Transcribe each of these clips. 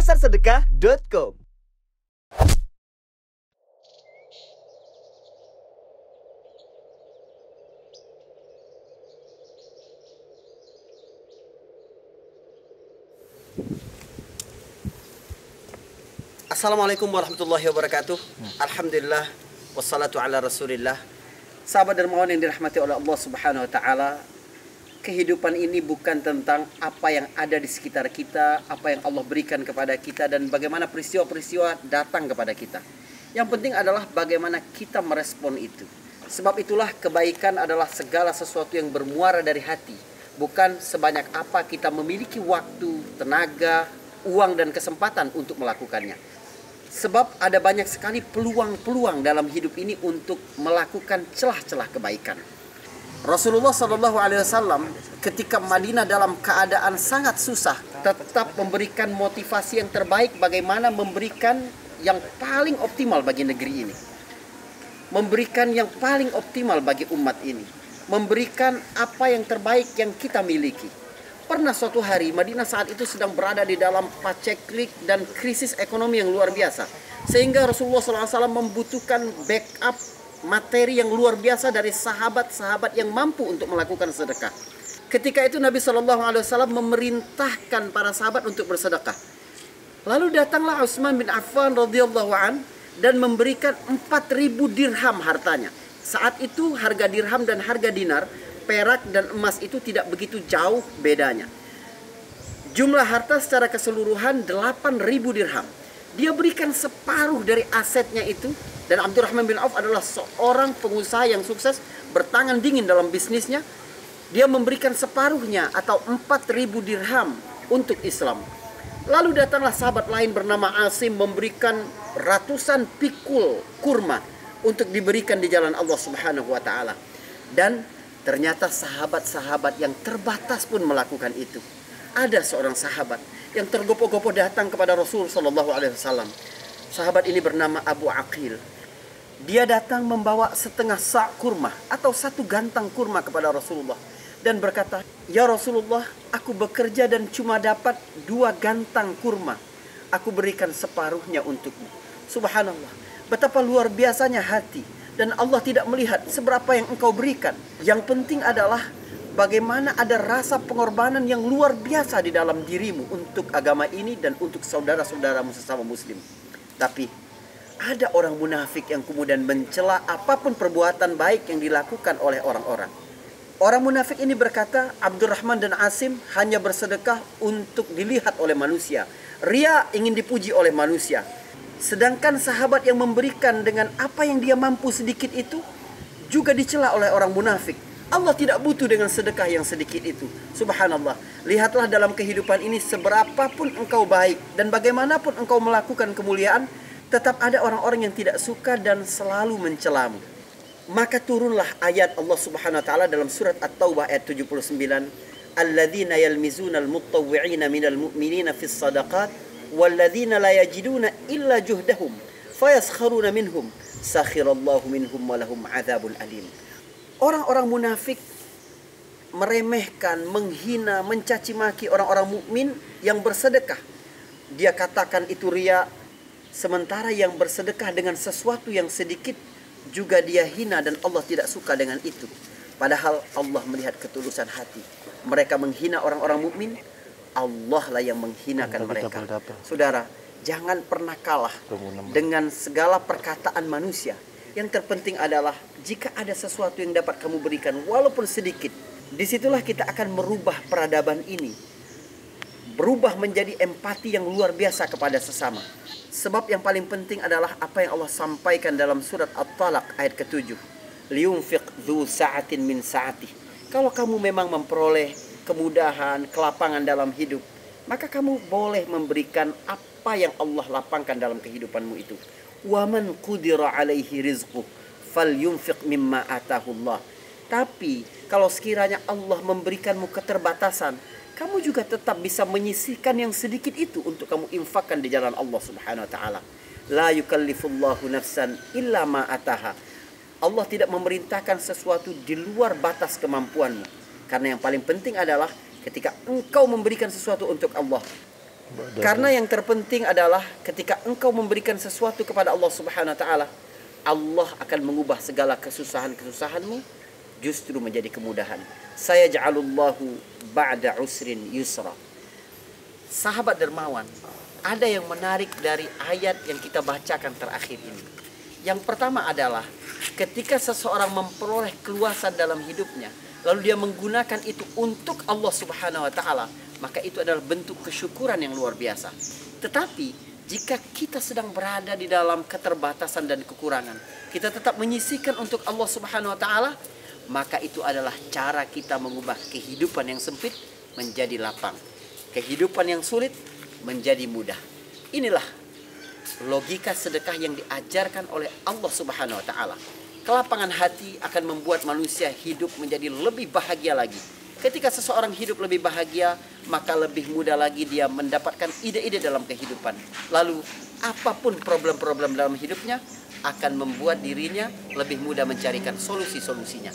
pasarsedekah.com. Assalamualaikum warahmatullahi wabarakatuh. Alhamdulillah wassalatu ala rasulillah. Sahabat dermawan yang dirahmati oleh Allah Subhanahu wa taala, kehidupan ini bukan tentang apa yang ada di sekitar kita, apa yang Allah berikan kepada kita, dan bagaimana peristiwa-peristiwa datang kepada kita. Yang penting adalah bagaimana kita merespon itu. Sebab itulah kebaikan adalah segala sesuatu yang bermuara dari hati, bukan sebanyak apa kita memiliki waktu, tenaga, uang, dan kesempatan untuk melakukannya. Sebab ada banyak sekali peluang-peluang dalam hidup ini untuk melakukan celah-celah kebaikan. Rasulullah SAW ketika Madinah dalam keadaan sangat susah, tetap memberikan motivasi yang terbaik bagaimana memberikan yang paling optimal bagi negeri ini. Memberikan yang paling optimal bagi umat ini. Memberikan apa yang terbaik yang kita miliki. Pernah suatu hari Madinah saat itu sedang berada di dalam paceklik dan krisis ekonomi yang luar biasa. Sehingga Rasulullah SAW membutuhkan backup materi yang luar biasa dari sahabat-sahabat yang mampu untuk melakukan sedekah. Ketika itu Nabi SAW memerintahkan para sahabat untuk bersedekah. Lalu datanglah Utsman bin Affan radhiyallahu an dan memberikan 4.000 dirham hartanya. Saat itu harga dirham dan harga dinar, perak dan emas itu tidak begitu jauh bedanya. Jumlah harta secara keseluruhan 8.000 dirham. Dia berikan separuh dari asetnya itu. Dan Abdurrahman bin Auf adalah seorang pengusaha yang sukses, bertangan dingin dalam bisnisnya. Dia memberikan separuhnya atau 4.000 dirham untuk Islam. Lalu datanglah sahabat lain bernama Asim memberikan ratusan pikul kurma untuk diberikan di jalan Allah Subhanahu wa taala. Dan ternyata sahabat-sahabat yang terbatas pun melakukan itu. Ada seorang sahabat yang tergopoh-gopoh datang kepada Rasul sallallahu alaihi wasallam. Sahabat ini bernama Abu Aqil. Dia datang membawa setengah sa' kurma atau satu gantang kurma kepada Rasulullah dan berkata, "Ya Rasulullah, aku bekerja dan cuma dapat 2 gantang kurma. Aku berikan separuhnya untukmu." Subhanallah, betapa luar biasanya hati. Dan Allah tidak melihat seberapa yang engkau berikan. Yang penting adalah bagaimana ada rasa pengorbanan yang luar biasa di dalam dirimu untuk agama ini dan untuk saudara-saudaramu sesama muslim. Tapi ada orang munafik yang kemudian mencela apapun perbuatan baik yang dilakukan oleh orang-orang. Orang munafik ini berkata, Abdurrahman dan Asim hanya bersedekah untuk dilihat oleh manusia. Ria, ingin dipuji oleh manusia. Sedangkan sahabat yang memberikan dengan apa yang dia mampu sedikit itu juga dicela oleh orang munafik. Allah tidak butuh dengan sedekah yang sedikit itu. Subhanallah. Lihatlah dalam kehidupan ini seberapapun engkau baik dan bagaimanapun engkau melakukan kemuliaan, tetap ada orang-orang yang tidak suka dan selalu mencelamu. Maka turunlah ayat Allah Subhanahu wa taala dalam surat At-Taubah ayat 79, "Alladzina yalmizunal mutawwi'ina minal mu'minina fis shadaqat walladzina la yajiduna illa juhdahum fayaskharuna minhum sakhirallahu minhum walahum adzabun alim." Orang-orang munafik meremehkan, menghina, mencaci maki orang-orang mukmin yang bersedekah. Dia katakan itu riya, sementara yang bersedekah dengan sesuatu yang sedikit juga dia hina dan Allah tidak suka dengan itu. Padahal Allah melihat ketulusan hati. Mereka menghina orang-orang mukmin, Allah lah yang menghinakan mereka. Saudara, jangan pernah kalah dengan segala perkataan manusia. Yang terpenting adalah jika ada sesuatu yang dapat kamu berikan walaupun sedikit, disitulah kita akan merubah peradaban ini. Berubah menjadi empati yang luar biasa kepada sesama. Sebab yang paling penting adalah apa yang Allah sampaikan dalam surat At-Talaq ayat ke-7. Liyunfiq dzu sa'atin min sa'atih. Kalau kamu memang memperoleh kemudahan, kelapangan dalam hidup, maka kamu boleh memberikan apa yang Allah lapangkan dalam kehidupanmu itu. Wa man qudira alaihi rizquh falyunfiq mimma atahullah. Tapi kalau sekiranya Allah memberikanmu keterbatasan, kamu juga tetap bisa menyisihkan yang sedikit itu untuk kamu infakkan di jalan Allah Subhanahu wa taala. La yukallifullahu nafsan illa ma ataha. Allah tidak memerintahkan sesuatu di luar batas kemampuanmu. Karena yang paling penting adalah ketika engkau memberikan sesuatu untuk Allah, Karena yang terpenting adalah ketika engkau memberikan sesuatu kepada Allah Subhanahu wa taala, Allah akan mengubah segala kesusahan-kesusahanmu justru menjadi kemudahan. Saya ja'alullahu ba'da usrin yusra. Sahabat dermawan, ada yang menarik dari ayat yang kita bacakan terakhir ini. Yang pertama adalah ketika seseorang memperoleh keluasan dalam hidupnya, lalu dia menggunakan itu untuk Allah Subhanahu wa taala, maka itu adalah bentuk kesyukuran yang luar biasa. Tetapi jika kita sedang berada di dalam keterbatasan dan kekurangan, kita tetap menyisihkan untuk Allah Subhanahu wa taala, maka itu adalah cara kita mengubah kehidupan yang sempit menjadi lapang, kehidupan yang sulit menjadi mudah. Inilah logika sedekah yang diajarkan oleh Allah Subhanahu wa taala. Kelapangan hati akan membuat manusia hidup menjadi lebih bahagia lagi. Ketika seseorang hidup lebih bahagia, maka lebih mudah lagi dia mendapatkan ide-ide dalam kehidupan. Lalu apapun problem-problem dalam hidupnya akan membuat dirinya lebih mudah mencarikan solusi-solusinya.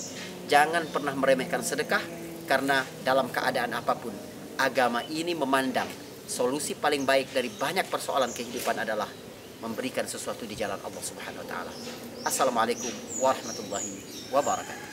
Jangan pernah meremehkan sedekah, karena dalam keadaan apapun agama ini memandang solusi paling baik dari banyak persoalan kehidupan adalah memberikan sesuatu di jalan Allah Subhanahu wa taala. Assalamualaikum warahmatullahi wabarakatuh.